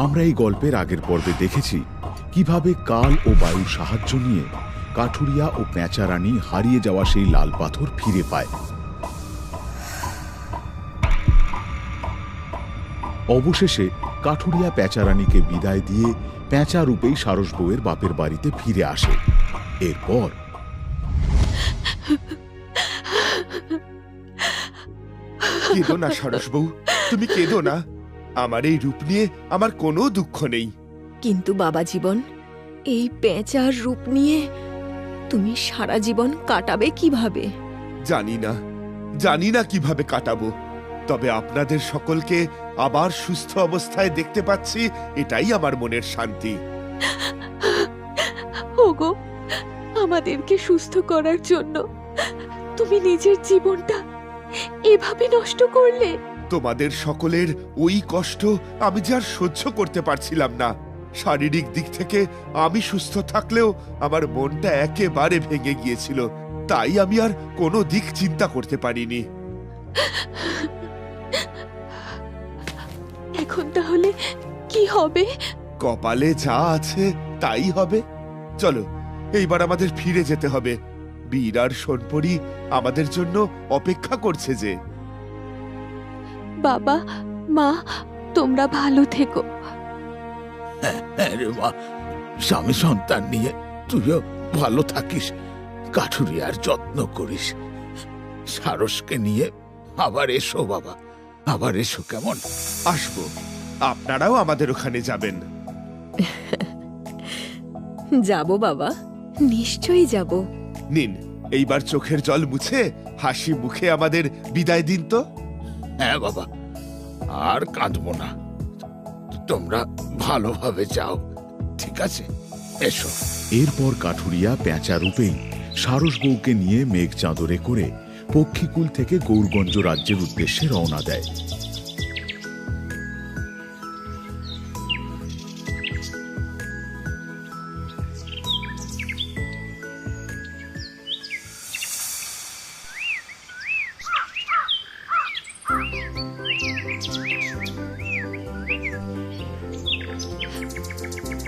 আমরা এই গল্পের আগের পর্বে দেখেছি কিভাবে কাল ও বায়ুর সাহায্য নিয়ে কাঠুরিয়া ও পেঁচা রানী হারিয়ে যাওয়া সেই লাল পাথর ফিরে পায়। অবশেষে কাঠুরিয়া পেঁচা রানীকে বিদায় দিয়ে পেঁচা রূপেই সারস বউয়ের বাপের বাড়িতে ফিরে আসে। এরপর কেঁদো না সারস বউ, তুমি কেঁদো না। আমার এই রূপ নিয়ে আমার কোনো দুঃখ নেই। কিন্তু বাবা জীবন, এই পেঁচার রূপ নিয়ে তুমি সারা জীবন কাটাবে কিভাবে? জানি না কিভাবে কাটাবো, তবে আপনাদের সকলকে আবার সুস্থ অবস্থায় দেখতে পাচ্ছি, এটাই আমার মনের শান্তি। ওগো, আমাদেরকে সুস্থ করার জন্য তুমি নিজের জীবনটা এভাবে নষ্ট করলে? তোমাদের সকলের ওই কষ্ট আমি যে আর সহ্য করতে পারছিলাম না। শারীরিক দিক থেকে আমি সুস্থ থাকলেও আমার মনটা একেবারে ভেঙে গিয়েছিল, তাই আমি আর কোনো দিক চিন্তা করতে পারিনি। এখন তাহলে কি হবে? কপালে যা আছে তাই হবে। চলো, এইবার আমাদের ফিরে যেতে হবে। বীর আর সোনপরি আমাদের জন্য অপেক্ষা করছে যে। বাবা মা, তোমরা ভালো থেকো। রে মা, স্বামী সন্তান নিয়ে তুইও ভালো থাকিস, কাঠুরিয়ার যত্ন করিস। সারসকে নিয়ে আবার এসো বাবা, আবার এসো কেমন? আসবো, আপনারাও আমাদের ওখানে যাবেন। যাব বাবা, নিশ্চয়ই যাব। নিন, এইবার চোখের জল মুছে হাসি মুখে আমাদের বিদায় দিন তো। হ্যাঁ বাবা, আর কাঁদবো না। তোমরা ভালোভাবে যাও, ঠিক আছে? এসো। এরপর কাঠুরিয়া পেঁচা রূপেই সারস বউকে নিয়ে মেঘ চাদরে করে পক্ষীকুল থেকে গৌরগঞ্জ রাজ্যের উদ্দেশ্যে রওনা দেয়।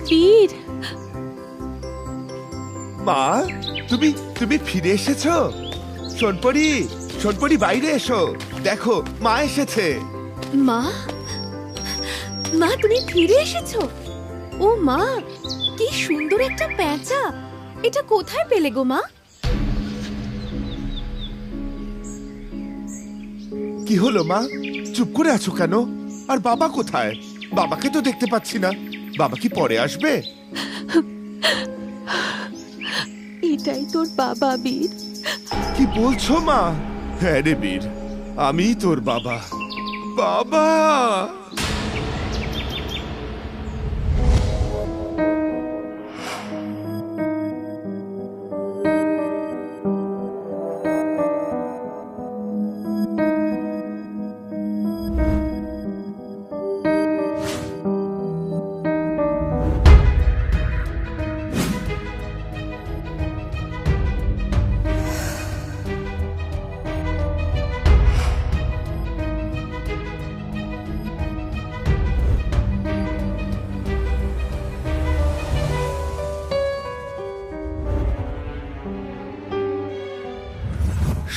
বীর, মা, তুমি ফিরে এসেছো? সোনপরি বাইরে এসো, দেখো মা এসেছে। মা, মা তুমি ফিরে এসেছো? ও মা, কি সুন্দর একটা পেঁচা! এটা কোথায় পেলে গো মা? কি হলো মা, চুপ করে আছো কেন? আর বাবা কোথায়? বাবাকে তো দেখতে পাচ্ছি না। বাবা কি পরে আসবে? এটাই তোর বাবা বীর। কি বলছো মা? হ্যাঁ রে বীর, আমি তোর বাবা। বাবা!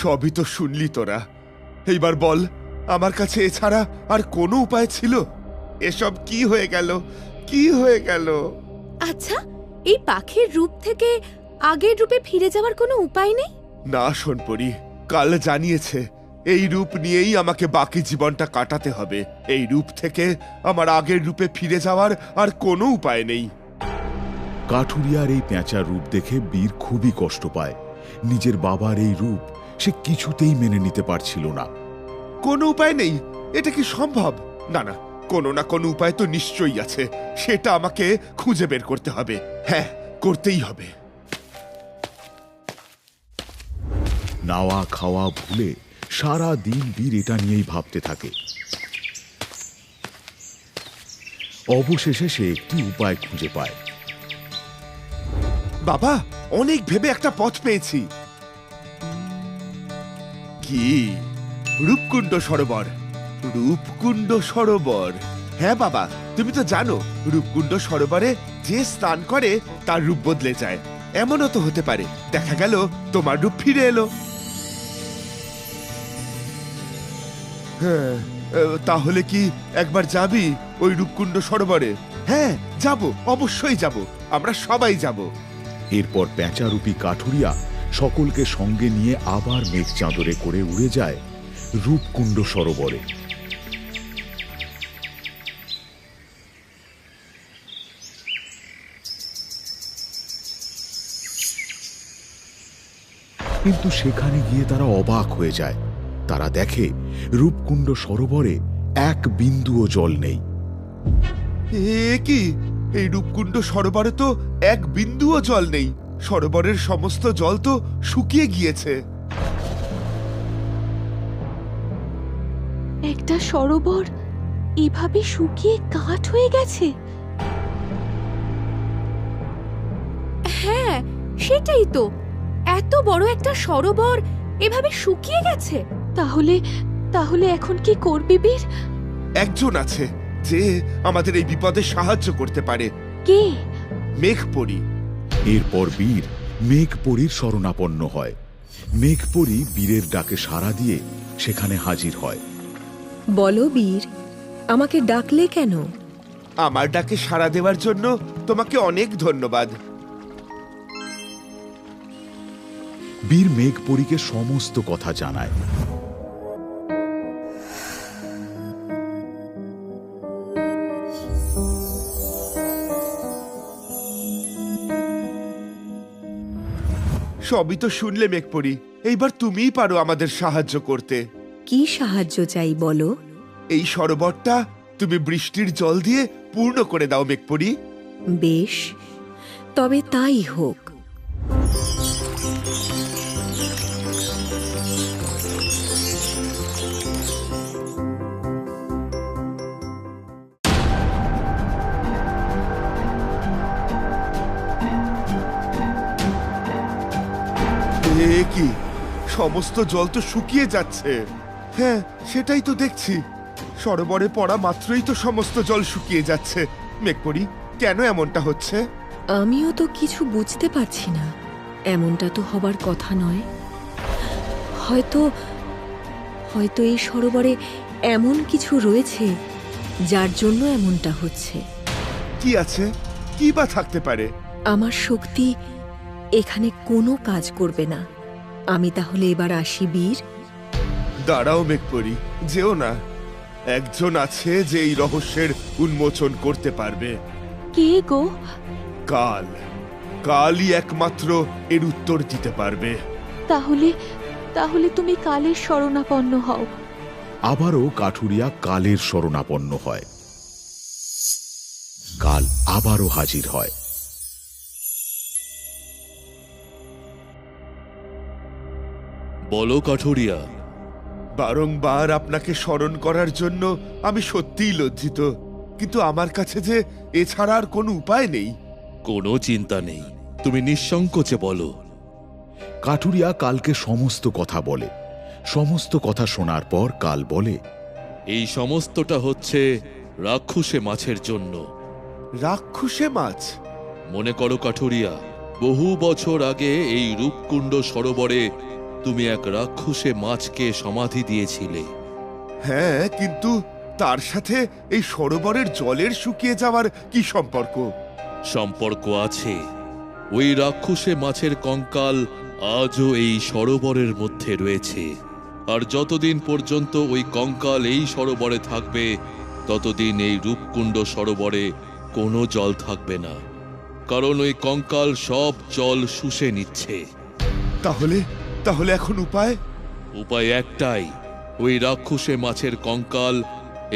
সবই তো শুনলি তোরা। এইবার বল, আমার কাছে এছাড়া আর কোনো উপায় ছিল? এসব কি হয়ে গেল, কি হয়ে গেল? আচ্ছা, এই পাখির রূপ থেকে আগের রূপে ফিরে যাওয়ার কোনো উপায় নেই? না সোনপরি, কাল জানিয়েছে এই রূপ নিয়েই আমাকে বাকি জীবনটা কাটাতে হবে। এই রূপ থেকে আমার আগের রূপে ফিরে যাওয়ার আর কোনো উপায় নেই। কাঠুরিয়ার এই পেঁচার রূপ দেখে বীর খুবই কষ্ট পায়। নিজের বাবার এই রূপ সে কিছুতেই মেনে নিতে পারছিল না। কোনো উপায় নেই? এটা কি সম্ভব? না না, কোনো না কোনো উপায় তো নিশ্চয়ই আছে। সেটা আমাকে খুঁজে বের করতে হবে। হ্যাঁ, করতেই হবে। নাওয়া খাওয়া ভুলে সারা দিন বীর এটা নিয়েই ভাবতে থাকে। অবশেষে সে একটি উপায় খুঁজে পায়। বাবা, অনেক ভেবে একটা পথ পেয়েছি। কি? রূপকুণ্ড সরোবর। রূপকুণ্ড সরোবর? হ্যাঁ বাবা, তুমি তো জানো রূপকুণ্ড সরোবরে যে স্নান করে তার রূপ বদলে যায়। এমনও তো হতে পারে দেখা গেল তোমার রূপ ফিরে এলো। হ্যাঁ, তাহলে কি একবার যাবি ওই রূপকুণ্ড সরোবরে? হ্যাঁ যাব, অবশ্যই যাব, আমরা সবাই যাব। এরপর পেঁচারূপী কাঠুরিয়া সকলকে সঙ্গে নিয়ে আবার মেঘ চাদরে করে উড়ে যায় রূপকুণ্ড সরোবরে। কিন্তু সেখানে গিয়ে তারা অবাক হয়ে যায়। তারা দেখে রূপকুণ্ড সরোবরে এক বিন্দুও জল নেই। এ কি, এই রূপকুণ্ড সরোবরে তো এক বিন্দুও জল নেই। সরোবরের সমস্ত জল তো শুকিয়ে গিয়েছে। একটা সরোবর এভাবে শুকিয়ে কাঠ হয়ে গেছে? হ্যাঁ, সেটাই তো, এত বড় একটা সরোবর এভাবে শুকিয়ে গেছে। তাহলে তাহলে এখন কি করবি বীর? একজন আছে যে আমাদের এই বিপদে সাহায্য করতে পারে। কে? মেঘপরী। এরপর বীর মেঘপরীর শরণাপন্ন হয়। মেঘপরী বীরের ডাকে সাড়া দিয়ে সেখানে হাজির হয়। বলো বীর, আমাকে ডাকলে কেন? আমার ডাকে সাড়া দেওয়ার জন্য তোমাকে অনেক ধন্যবাদ। বীর মেঘপরীকে সমস্ত কথা জানায়। সবই তো শুনলে মেঘপরী, এইবার তুমিই পারো আমাদের সাহায্য করতে। কি সাহায্য চাই বলো? এই সরোবরটা তুমি বৃষ্টির জল দিয়ে পূর্ণ করে দাও মেঘপরী। বেশ, তবে তাই হোক। এ কি, সমস্ত জল তো শুকিয়ে যাচ্ছে। হ্যাঁ, সেটাই তো দেখছি, সরোবরে পড়া মাত্রই তো সমস্ত জল শুকিয়ে যাচ্ছে। মেঘপরী, কেন এমনটা হচ্ছে? আমিও তো কিছু বুঝতে পারছি না। এমনটা তো হবার কথা নয়। হয়তো হয়তো এই সরোবরে এমন কিছু রয়েছে যার জন্য এমনটা হচ্ছে। কি আছে? কি বা থাকতে পারে? আমার শক্তি এখানে কোনো কাজ করবে না। আমি তাহলে এবার আসি বীর। দাঁড়াও মেঘপরী, যেও না। একজন আছে যে এই রহস্যের উন্মোচন করতে পারবে। কে গো? কাল। কালই একমাত্র এর উত্তর দিতে পারবে। তাহলে তাহলে তুমি কালের শরণাপন্ন হও। আবারও কাঠুরিয়া কালের শরণাপন্ন হয়। কাল আবারও হাজির হয়। বলো কাঠুরিয়া। বারংবার আপনাকে স্মরণ করার জন্য আমি সত্যিই লজ্জিত, কিন্তু আমার কাছে যে এছাড়া আর কোনো উপায় নেই। কোনো চিন্তা নেই, তুমি নিঃসংকোচে বলো। কাঠুরিয়া কালকে সমস্ত কথা বলে। সমস্ত কথা শোনার পর কাল বলে, এই সমস্তটা হচ্ছে রাক্ষসে মাছের জন্য। রাক্ষসে মাছ? মনে করো কাঠুরিয়া, বহু বছর আগে এই রূপকুণ্ড সরোবরে তুমি এক রাক্ষসে মাছকে সমাধি দিয়েছিলে। হ্যাঁ, কিন্তু তার সাথে এই সরোবরের জলের শুকিয়ে যাওয়ার কি সম্পর্ক? সম্পর্ক আছে। ওই রাক্ষসে মাছের কঙ্কাল আজও এই সরোবরের মধ্যে রয়েছে। আর যতদিন পর্যন্ত ওই কঙ্কাল এই সরোবরে থাকবে, ততদিন এই রূপকুণ্ড সরোবরে কোনো জল থাকবে না, কারণ ওই কঙ্কাল সব জল শুষে নিচ্ছে। তাহলে তাহলে এখন উপায়? উপায় একটাই, ওই রাক্ষসে মাছের কঙ্কাল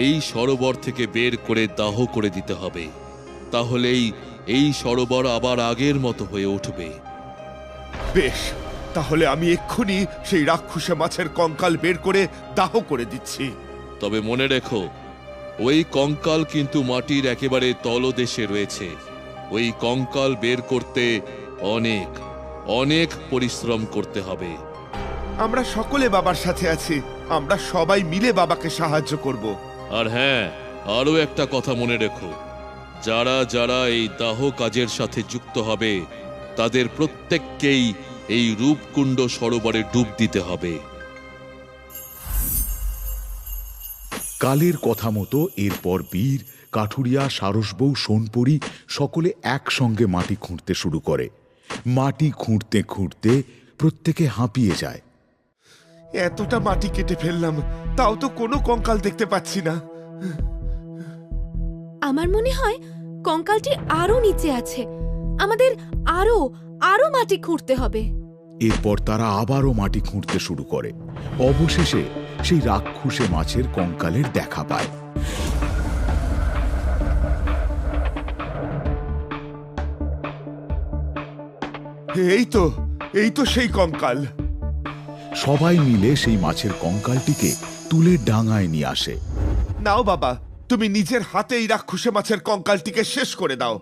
এই সরোবর থেকে বের করে দাহ করে দিতে হবে। তাহলেই এই সরোবর আবার আগের মতো হয়ে উঠবে। বেশ, তাহলে আমি এক্ষুনি সেই রাক্ষসে মাছের কঙ্কাল বের করে দাহ করে দিচ্ছি। তবে মনে রেখো, ওই কঙ্কাল কিন্তু মাটির একেবারে তলদেশে রয়েছে। ওই কঙ্কাল বের করতে অনেক অনেক পরিশ্রম করতে হবে। আমরা সকলে বাবার সাথে আছি, আমরা সবাই মিলে বাবাকে সাহায্য করব। আর হ্যাঁ, আরও একটা কথা মনে রেখো, যারা যারা এই দাহ কাজের সাথে যুক্ত হবে তাদের প্রত্যেককেই এই রূপকুণ্ড সরোবরে ডুব দিতে হবে। কালের কথা মতো এরপর বীর, কাঠুরিয়া, সারসবউ, সোনপরি সকলে একসঙ্গে মাটি খুঁড়তে শুরু করে। মাটি খুঁড়তে খুঁড়তে প্রত্যেকে হাঁপিয়ে যায়। এতটা মাটি কেটে ফেললাম, তাও তো কোনো কঙ্কাল দেখতে পাচ্ছি না। আমার মনে হয় কঙ্কালটি আরো নিচে আছে। আমাদের আরো আরো মাটি খুঁড়তে হবে। এরপর তারা আবারও মাটি খুঁড়তে শুরু করে। অবশেষে সেই রাক্ষসে মাছের কঙ্কালের দেখা পায়। এই তো সেই কঙ্কাল। সবাই মিলে সেই মাছের কঙ্কালটিকে তুলে ডাঙায় নিয়ে আসে। নাও বাবা, তুমি নিজের হাতে এই রাক্ষসে মাছের কঙ্কালটিকে শেষ করে দাও।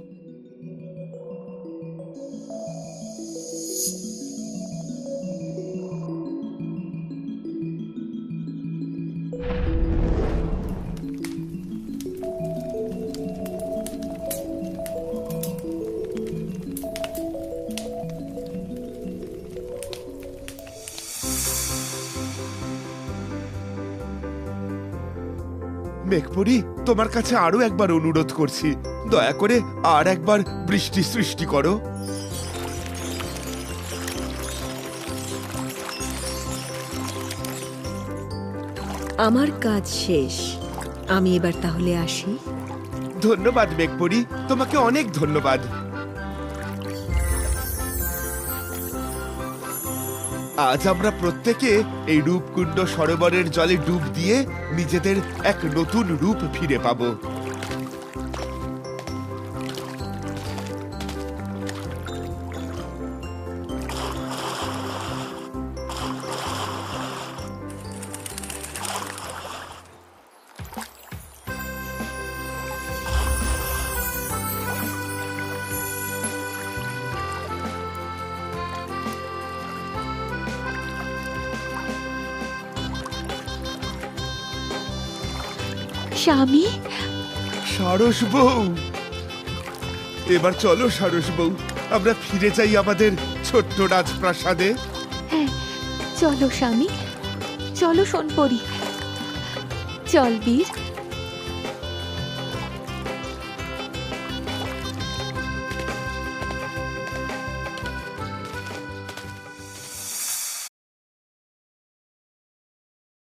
মেঘপরি, তোমার কাছে আরো একবার অনুরোধ করছি, দয়া করে আর একবার বৃষ্টি সৃষ্টি করো। আমার কাজ শেষ, আমি এবার তাহলে আসি। ধন্যবাদ মেঘপরি, তোমাকে অনেক ধন্যবাদ। আজ আমরা প্রত্যেকে এই রূপকুণ্ড সরোবরের জলে ডুব দিয়ে নিজেদের এক নতুন রূপ ফিরে পাবো। স্বামী, সারসবউ, এবার চলো সারসবউ, আমরা ফিরে যাই আমাদের ছোট্ট রাজপ্রাসাদে। হ্যাঁ চলো স্বামী, চলো সোনপরি, চল বীর।